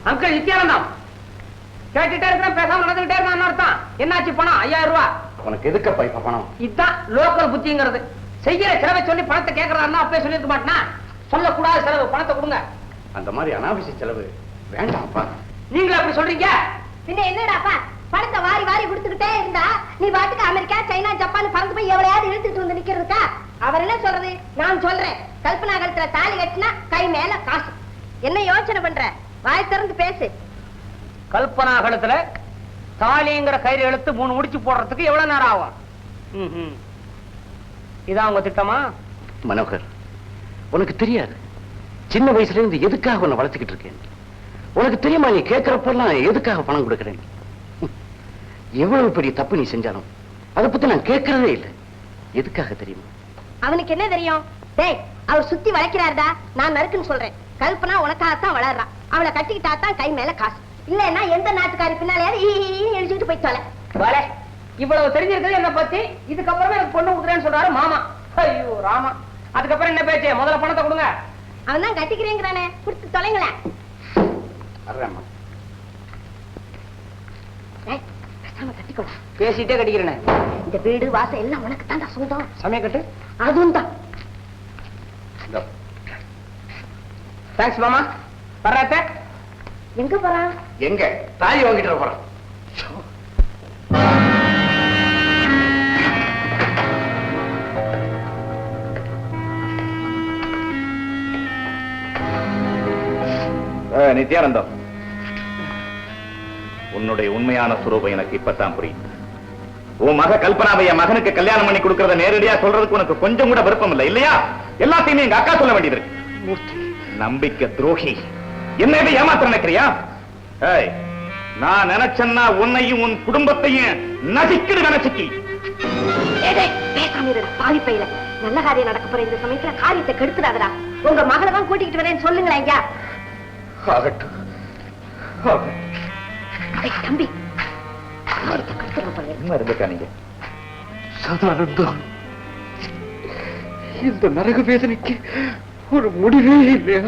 Uncle Nithyanandam கேட்டுட்டே இருக்கிற பேசாம நடந்துகிட்டே இருக்கான்னு அர்த்தம். என்னாச்சு பணம்? 5000 ரூபாய். உனக்கு எதுக்கப்பா இப்ப பணம்? இதுதான் லோக்கல் புத்திங்கிறது. செய்யற செலவை சொல்லி பணத்தை கேட்கறதா அப்பவே சொல்லிருக்க மாட்டேனா? சொல்லக்கூடாத செலவு, பணத்தை கொடுங்க. அந்த மாதிரி அனாவசிய செலவு வேண்டாம்ப்பா. நீங்களே அப்படி சொல்றீங்க? பின்ன என்னடாப்பா, பணத்தை வாரி வாரி கொடுத்துக்கிட்டே இருந்தா நீ பாட்டுக்கு அமெரிக்கா, சைனா, ஜப்பான் பறந்து போய் எவ்வளையாவது இழுத்துட்டு வந்து நிக்கிறதுக்கா? அவர் என்ன சொல்றது? நான் சொல்றேன், கல்பனா கழுத்துல தாலி கட்டினா கை மேல காசு. என்ன யோசனை பண்ற? வாய் திறந்து பேசு. கல்பனா கழுத்துல தாலிங்கிற கயிறு எழுத்து 3 முடிச்சு போடுறதுக்கு எவ்வளவு நேரம் ஆகும்? இதான் உங்க திட்டமா? மனோகர், உனக்கு தெரியாது சின்ன வயசுல இருந்து எதுக்காக உன்னை வளர்த்துக்கிட்டு இருக்கேன். உனக்கு தெரியுமா நீ கேட்கிறப்பெல்லாம் எதுக்காக பணம் கொடுக்கிறேன்? எவ்வளவு பெரிய தப்பு நீ செஞ்சாலும் அதை பத்தி நான் கேட்கறதே இல்லை. எதுக்காக தெரியுமா? அவனுக்கு என்ன தெரியும்? டேய், அவர் சுத்தி வளைக்கிறாருடா. நான் நறுக்குன்னு சொல்றேன். கல்பனா உனக்காகத்தான் வளர்றா. அவளை கட்டிக்கிட்டாதான் கை மேல காசு. இல்லன்னா எந்த நாட்டுக்காரி பின்னாலேயாவது எழுதிட்டு போய் தொலை. வலை இவ்வளவு தெரிஞ்சிருக்கிறது என்ன பத்தி. இதுக்கப்புறமே எனக்கு பொண்ணு கொடுக்குறேன்னு சொல்றாரு மாமா. ஐயோ ராமா, அதுக்கப்புறம் என்ன பேச்சு? முதல்ல பணத்தை கொடுங்க. அவன் தான் கட்டிக்கிறேங்கிறானே, கொடுத்து தொலைங்களேன். பேசிட்டே கட்டிக்கிறேன். இந்த வீடு வாசல் எல்லாம் உனக்கு தான் சொந்தம். சமய கட்டு அதுவும் தான். தேங்க்ஸ் மாமா. வர்றாத்த எங்க போறான்? எங்க தாலி வாங்கிட்டு போறான். நித்யானந்தம், உன்னுடைய உண்மையான சுரூபம் எனக்கு இப்பதான் புரியுது. உன் மக கல்பனாவை என் மகனுக்கு கல்யாணம் பண்ணி கொடுக்கறத நேரடியா சொல்றதுக்கு உனக்கு கொஞ்சம் கூட விருப்பம் இல்லை இல்லையா? எல்லாத்தையுமே எங்க அக்கா சொல்ல வேண்டியது இருக்கு. நம்பிக்கை துரோகி, என்ன ஏமாத்த நினைக்கிறியா? நான் நினைச்சேன்னா உன்னையும் உன் குடும்பத்தையும் நசிக்கிடு நினைச்சிக்கி. பேசாம பாதிப்பையில நல்ல காரியம் நடக்க போற இந்த சமயத்துல காரியத்தை கெடுத்துடாதடா. உங்க மகளை தான் கூட்டிக்கிட்டு வரேன்னு சொல்லுங்களேன். ஐயா தம்பி, சதானந்தம், இந்த நரக வேதனைக்கு ஒரு முடிவே இல்லையா?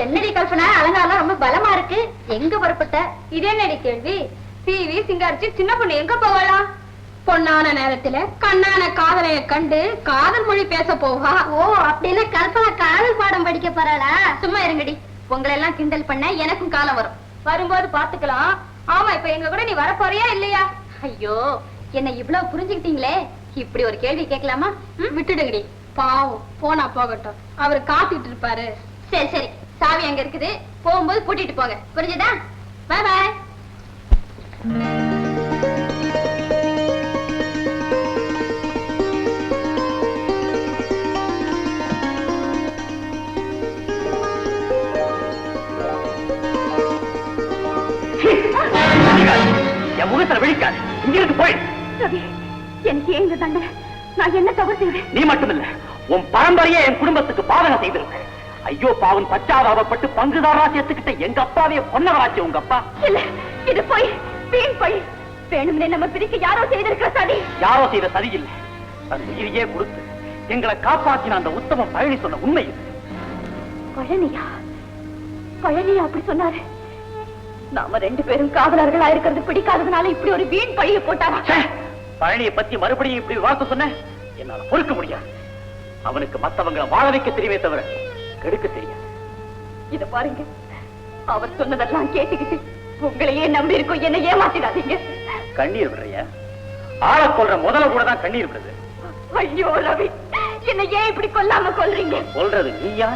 என்னடி கல்பனா, அலங்காரம் ரொம்ப பலமா இருக்கு. எங்க புறப்பட்ட? இதே நடி கேள்வி. டிவி சிங்காரிச்சு சின்ன பொண்ணு எங்க போகலாம்? பொன்னான நேரத்துல கண்ணான காதலைய கண்டு காதல் மொழி பேச போவா. ஓ, அப்படின்னு கல்பனா காதல் பாடம் படிக்க போறாளா? சும்மா இருங்கடி, உங்களை எல்லாம் கிண்டல் பண்ண எனக்கும் காலம் வரும். வரும்போது பாத்துக்கலாம். ஆமா, இப்ப எங்க கூட நீ வர போறியா இல்லையா? ஐயோ, என்ன இவ்வளவு புரிஞ்சுக்கிட்டீங்களே. இப்படி ஒரு கேள்வி கேட்கலாமா? விட்டுடுங்கடி, பாவம். போனா போகட்டும், அவரு காத்துட்டு இருப்பாரு. சரி சரி, சாவி அங்க இருக்குது, போகும்போது கூட்டிட்டு போங்க. புரிஞ்சுதா? பாய் பாய். என் முகத்துல விழிக்காது. இங்கிருந்து போய். ரவி, எனக்கு ஏன் இந்த தண்டனை? நான் என்ன தவறு செய்வேன்? நீ மட்டுமில்ல, உன் பரம்பரையே என் குடும்பத்துக்கு பாதகம் செய்திருக்க. ஐயோ பாவன், பச்சாதாபப்பட்டு பங்குதாரா சேர்த்துக்கிட்ட எங்க அப்பாவே பொன்னவராச்சு உங்க அப்பா. இல்ல, இது போய் வீண் போய். வேணும்னே நம்ம பிரிக்க யாரோ செய்திருக்கிற சதி. யாரோ செய்த சதி இல்லை, தன் உயிரையே கொடுத்து எங்களை காப்பாற்றின அந்த உத்தம பழனி சொன்ன உண்மை இது. பழனியா? பழனியா அப்படி சொன்னாரு? நாம 2 பேரும் காதலர்களா இருக்கிறது பிடிக்காததுனால இப்படி ஒரு வீண் பழிய போட்டாரா? பழனியை பத்தி மறுபடியும் இப்படி வார்த்தை சொன்ன என்னால பொறுக்க முடியாது. அவனுக்கு மத்தவங்களை வாழ வைக்க தெரியுமே தவிர கெடுக்க தெரியாது. இத பாருங்க, அவர் சொன்னதெல்லாம் கேட்டுக்கிட்டு உங்களையே நம்பி இருக்கோம். என்ன ஏமாத்திடாதீங்க. கண்ணீர் விடுறியா? ஆளை கொல்ற முதல்ல கூட தான் கண்ணீர் விடுது. ஐயோ ரவி, என்ன ஏன் இப்படி கொல்லாம கொல்றீங்க? சொல்றது நீயா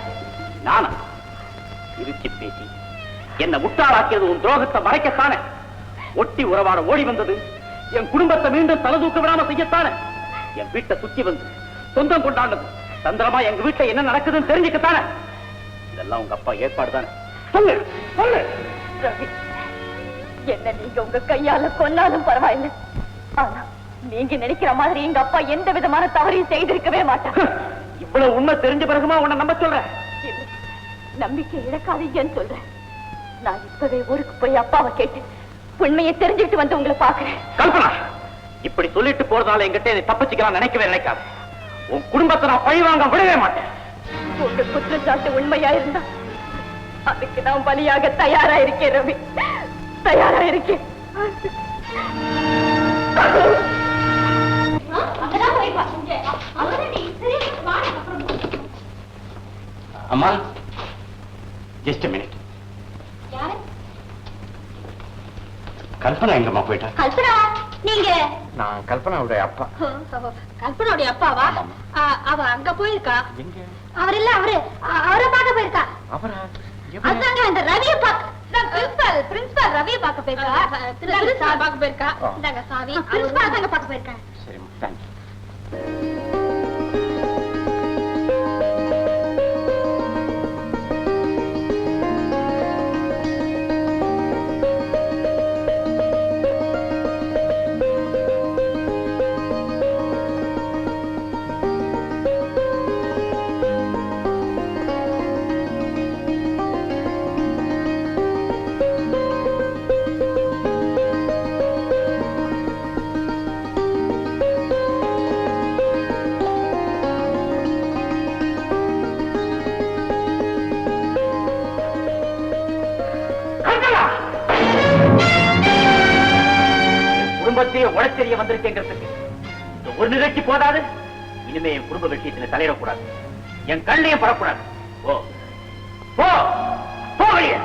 நானா? திருச்சி பேசி என்ன முட்டாளாக்கியது உன் துரோகத்தை மறைக்கத்தானே. ஒட்டி உறவாட ஓடி வந்தது என் குடும்பத்தை மீண்டும் தலை தூக்க விடாம செய்யத்தானே. என் வீட்டை சுத்தி வந்து சொந்தம் கொண்டாண்டது தந்திரமா எங்க வீட்டை என்ன நடக்குதுன்னு தெரிஞ்சுக்கத்தானே. இதெல்லாம் உங்க அப்பா ஏற்பாடு தானே. சொல்லு சொல்லு. ரவி, என்ன நீங்க உங்க கையால கொன்னாலும் பரவாயில்லை. ஆனா நீங்க நினைக்கிற மாதிரி எங்க அப்பா எந்த விதமான தவறையும் செய்திருக்கவே மாட்டார். இவ்வளவு உண்மை தெரிஞ்ச பிறகுமா உன்னை நம்ப சொல்றேன். நம்பிக்கை இழக்காதீங்கன்னு சொல்றேன். நான் இப்பவே ஊருக்கு போய் அப்பாவை கேட்டு உண்மையை தெரிஞ்சுட்டு வந்து உங்களை பாக்குறேன். கல்பனா, இப்படி சொல்லிட்டு போறதால என்கிட்ட நீ தப்பிச்சுக்கலாம் நினைக்கவே நினைக்காது. உன் குடும்பத்தை நான் பழி வாங்க விடவே மாட்டேன். உங்க குற்றச்சாட்டு உண்மையா இருந்தா அதுக்கு நான் பலியாக தயாரா இருக்கேன் ரவி, தயாரா இருக்கேன். அம்மா, ஜஸ்ட் மினிட். கல்பனா எங்கம்மா போயிட்டா? கல்பனா நீங்க? நான் கல்பனாவுடைய அப்பா. கல்பனாவுடைய அப்பாவா? அவ அங்க போயிருக்கா. அவர் இல்ல, அவரை பார்க்க போயிருக்கா. அதாங்க அந்த ரவியை பார்க்க, பிரின்சிபால் ரவியை பார்க்க போயிருக்கா. பிரின்சிபால் பார்க்க போயிருக்கா. இந்தாங்க சாவி. பிரின்சிபால் தாங்க பார்க்க போயிருக்கா. சரிம்மா, தேங்க்யூ. குடும்பத்தையே உழைச்செறிய வந்திருக்கேங்கிறதுக்கு இந்த ஒரு நிகழ்ச்சி போதாது. இனிமே என் குடும்ப விஷயத்துல தலையிடக்கூடாது, என் கண்ணையும் படக்கூடாது. போ போ போ வெளியே.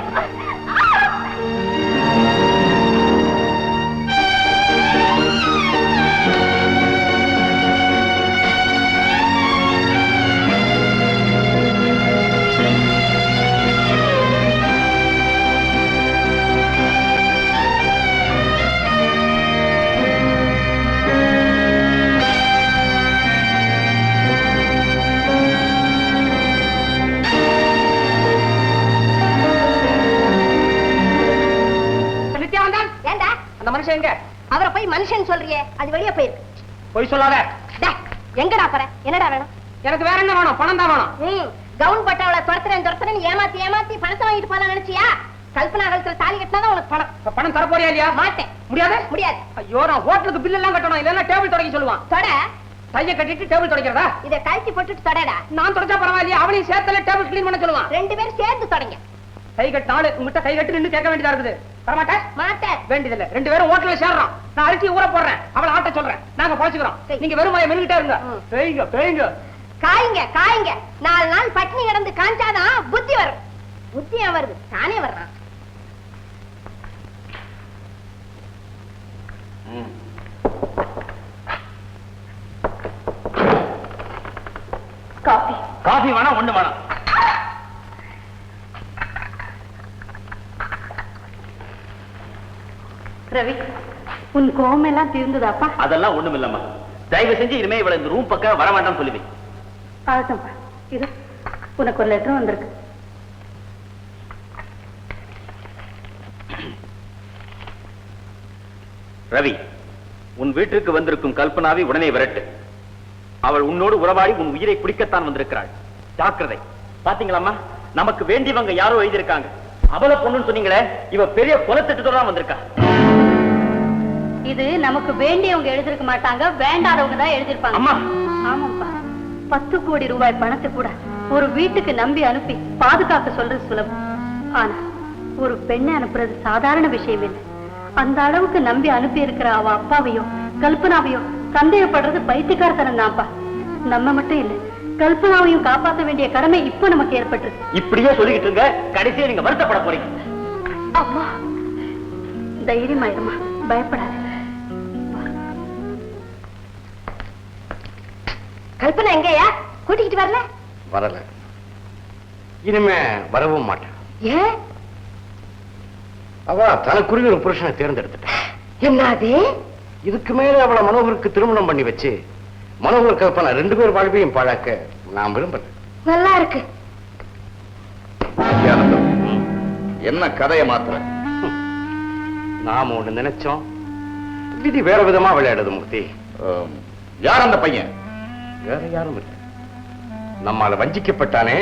அந்த மனுஷன் எங்க? அவரை போய் மனுஷன் சொல்றியே, அது வெளியே போயிருக்கு. போய் சொல்லாத. எங்கடா போற? என்னடா வேணும்? எனக்கு வேற என்ன வேணும்? பணம் தான் வேணும். கவுன் பட்டாவளை துரத்துறேன் ஏமாத்தி பணத்தை வாங்கிட்டு போலாம் நினைச்சியா? கல்பனா கழுத்துல தாலி கட்டினாதான் உனக்கு பணம். பணம் தர போறியா இல்லையா? மாட்டேன். முடியாது? முடியாது. ஐயோ, நான் ஹோட்டலுக்கு பில் எல்லாம் கட்டணும், இல்லன்னா டேபிள் தொடக்க சொல்லுவான். தொட. கையை கட்டிட்டு டேபிள் தொடக்கிறதா? இதை கழட்டி போட்டுட்டு தொடடா. நான் தொடச்சா பரவாயில்லையா? அவளையும் சேர்த்தல டேபிள் கிளீன் பண்ண சொல்லுவான். ரெண்டு பேரும் சேர்ந்து தொடங்க. கை கட்டினாலு உங்ககிட்ட கை கட்டி நின்று கேட்க வேண்டியதா இருக்குது. வரமாட்டேன்? மாட்டேன். வேண்டியதில்லை. ரெண்டு பேரும் ஹோட்டல்ல சேர்றோம். நான் அரிசி ஊற போடுறேன், அவளை ஆட்ட சொல்றேன். நாங்க பொழைச்சுக்கிறோம். நீங்க வெறும் மெருகிட்டே இருங்க. பேய்ங்க பேய்ங்க. காய்ங்க காய்ங்க. 4 நாள் பட்டினி கிடந்து காஞ்சாதான் புத்தி வரும். புத்தியா வருது, தானே வர்றான். காபி. காபி வேணாம், ஒண்ணு வேணாம். ரவி, உன் கோவம் எல்லாம் தீர்ந்ததாப்பா? அதெல்லாம் ஒண்ணும் இல்லம்மா. தயவு செஞ்சு இனிமே இவளை இந்த ரூம் பக்கம் வர வேண்டாம் சொல்லுவேன். ஆகட்டும்பா. இது உனக்கு ஒரு லெட்டர் வந்திருக்கு. ரவி, உன் வீட்டிற்கு வந்திருக்கும் கல்பனாவை உடனே விரட்டு. அவள் உன்னோடு உறவாடி உன் உயிரை குடிக்கத்தான் வந்திருக்கிறாள். ஜாக்கிரதை. பாத்தீங்களாம்மா, நமக்கு வேண்டியவங்க யாரோ எழுதியிருக்காங்க. அவளை பொண்ணுன்னு சொன்னீங்களே, இவ பெரிய கொலைத்திட்டத்தோட தான் வந்திருக்கா. இது நமக்கு வேண்டியவங்க எழுதிருக்க மாட்டாங்க, வேண்டாதவங்க தான் எழுதிருப்பாங்க. அம்மா. ஆமாப்பா. 10 கோடி ரூபாய் பணத்தை கூட ஒரு வீட்டுக்கு நம்பி அனுப்பி பாதுகாக்க சொல்றது சுலபம். ஆனா ஒரு பெண்ணை அனுப்புறது சாதாரண விஷயம் இல்லை. அந்த அளவுக்கு நம்பி அனுப்பி இருக்கிற அவ அப்பாவையோ கல்பனாவையோ சந்தேகப்படுறது பைத்தியக்காரத்தனம் தான்ப்பா. நம்ம மட்டும் இல்ல, கல்பனாவையும் காப்பாற்ற வேண்டிய கடமை இப்ப நமக்கு ஏற்பட்டிருக்கு. இப்படியே சொல்லிக்கிட்டு இருங்க, கடைசியா நீங்க வருத்தப்பட போறீங்க. அம்மா, தைரியமாயிருமா, பயப்படாத. கல்பனா எங்கயா? கூட்டிக்கிட்டு வரல? வரல, இனிமே வரவும் மாட்டேன். ஏன்? அவ தனக்குரிய ஒரு புருஷனை தேர்ந்தெடுத்துட்டா. என்னது? இதுக்கு மேல அவளை மனோகருக்கு திருமணம் பண்ணி வச்சு மனோகர் கல்பனா 2 பேர் வாழ்வையும் பாழாக்க நான் விரும்பல. நல்லா இருக்கு. என்ன கதையை மாத்திர? நாம ஒண்ணு நினைச்சோம், விதி வேற விதமா விளையாடுது மூர்த்தி. யார் அந்த பையன்? வேற யாரும் இல்லை, நம்மால வஞ்சிக்கப்பட்டானே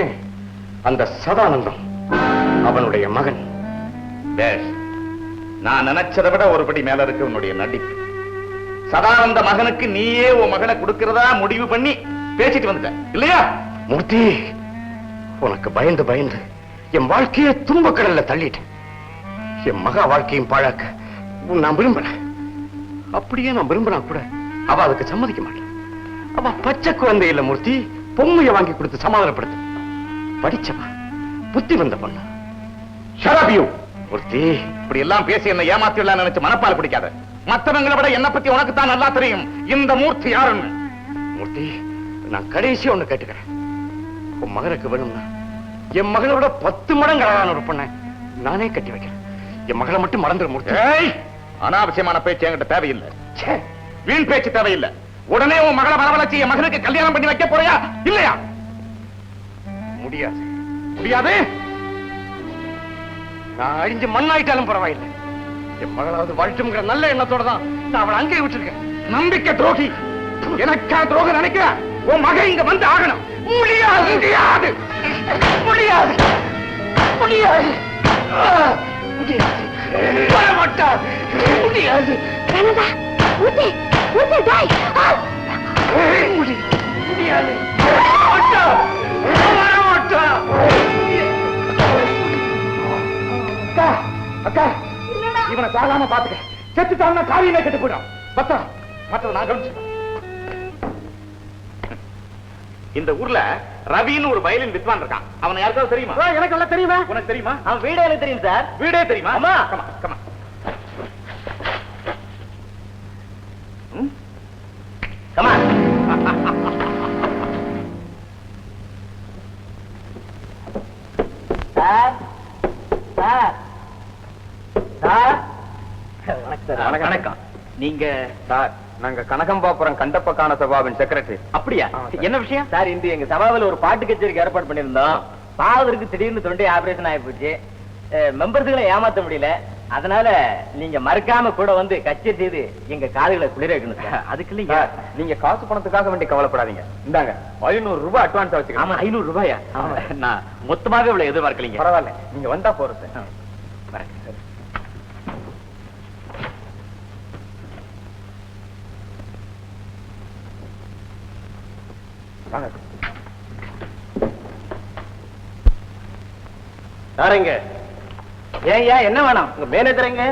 அந்த சதானந்தம், அவனுடைய மகன். நான் நினைச்சதை விட ஒருபடி மேல இருக்கு உன்னுடைய நடிப்பு. சதானந்த மகனுக்கு நீயே உன் மகனை கொடுக்கிறதா முடிவு பண்ணி பேசிட்டு வந்துட்ட இல்லையா? மூர்த்தி, உனக்கு பயந்து பயந்து என் வாழ்க்கையை துன்ப கடல்ல தள்ளிட்டேன். என் மகா வாழ்க்கையும் பாழாக்க நான் விரும்புறேன். அப்படியே நான் விரும்புறேன் கூட அவ அதுக்கு சம்மதிக்க மாட்டேன். அவ பச்சை குழந்தை இல்ல மூர்த்தி, பொம்மையை வாங்கி கொடுத்து சமாதானப்படுத்த படிச்சவா, புத்தி வந்த பொண்ணு. ஷராபியூ மூர்த்தி, இப்படி எல்லாம் பேசி என்ன ஏமாத்திடலாம் நினைச்சு மனப்பால் பிடிக்காத. மற்றவங்களை விட என்ன பத்தி உனக்கு தான் நல்லா தெரியும் இந்த மூர்த்தி யாருன்னு. மூர்த்தி, நான் கடைசியா ஒண்ணு கேட்டுக்கிறேன். உன் மகனுக்கு வேணும்னா என் மகளை விட 10 மடங்கு அழகான ஒரு பொண்ணை நானே கட்டி வைக்கிறேன். என் மகளை மட்டும் மறந்துட மூர்த்தி. ஏய், அனாவசியமான பேச்சு என்கிட்ட தேவையில்லை. வீண் பேச்சு தேவையில்லை. உடனே உன் மகளை வரவழைச்சு என் மகனுக்கு கல்யாணம் பண்ணி வைக்க போறியா இல்லையா? முடியாது. முடியாது. நான் அழிஞ்சு மண்ணாயிட்டாலும் பரவாயில்லை. என் மகளாவது வாழ்த்துங்கிற நல்ல எண்ணத்தோட தான் நான் அவளை அங்கேயே விட்டுருக்கேன். நம்பிக்கை துரோகி. எனக்கா துரோகம் நினைக்கிற? உன் மகன் இங்க வந்து ஆகணும். முடியாது, முடியாது, முடியாது, முடியாது, முடியாது, வரமாட்டார், முடியாது. கனடா ஊட்டி ஊட்டி டாய் முடியாது, வரமாட்டார், வரமாட்டார். அக்கா, அக்கா, இவனை சாகாம பாத்துக்க. செத்துட்டான்னா காரியமே கெட்டு போயிடும். பத்தா மற்ற நான் கவனிச்சு. இந்த ஊர்ல ரவின்னு ஒரு வயலின் வித்வான் இருக்கான். அவனை யாருக்காவது தெரியுமா? எனக்கு எல்லாம் தெரியுமா? உனக்கு தெரியுமா? அவன் வீடே எனக்கு தெரியும் சார். வீடே தெரியுமா? ஆமா. Comma comma. Comma. Sir sir sir. வணக்கம். நீங்க சார், நாங்க கனகம்பாபுரம் கண்டப்ப காண சபாவின் செக்ரட்டரி. அப்படியா? என்ன விஷயம் சார்? இன்று எங்க சபாவில் ஒரு பாட்டு கச்சேரிக்கு ஏற்பாடு பண்ணிருந்தோம். பாவதற்கு திடீர்னு தொண்டை ஆபரேஷன் ஆகி போச்சு. மெம்பர்ஸுகளை ஏமாத்த முடியல. அதனால நீங்க மறக்காம கூட வந்து கச்சேரி செய்து எங்க காதுகளை குளிர வைக்கணும் சார். அதுக்கு இல்லைங்க. நீங்க காசு பணத்துக்காக வேண்டி கவலைப்படாதீங்க. இந்தாங்க 500 ரூபாய் அட்வான்ஸ் வச்சுக்கோங்க. ஆமா, 500 ரூபாயா? நான் மொத்தமாக இவ்வளவு எதிர்பார்க்கலீங்க. பரவாயில்ல, நீங்க வந்தா போறது. சாருங்க, ஏங்க என்ன வேணும்? உங்க மேனேஜருங்க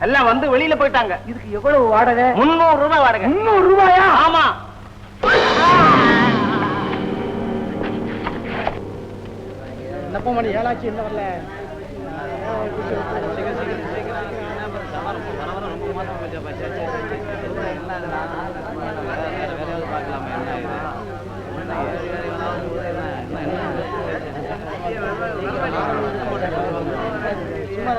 எல்லாம் வந்து வெளியில போயிட்டாங்க. இதுக்கு எவ்வளவு வாடகை? 300 ரூபாய் வாடகை. 300 ரூபாயா? ஆமா. என்னப்பா மணி 7 ஆச்சு, என்ன வரல? சும்மா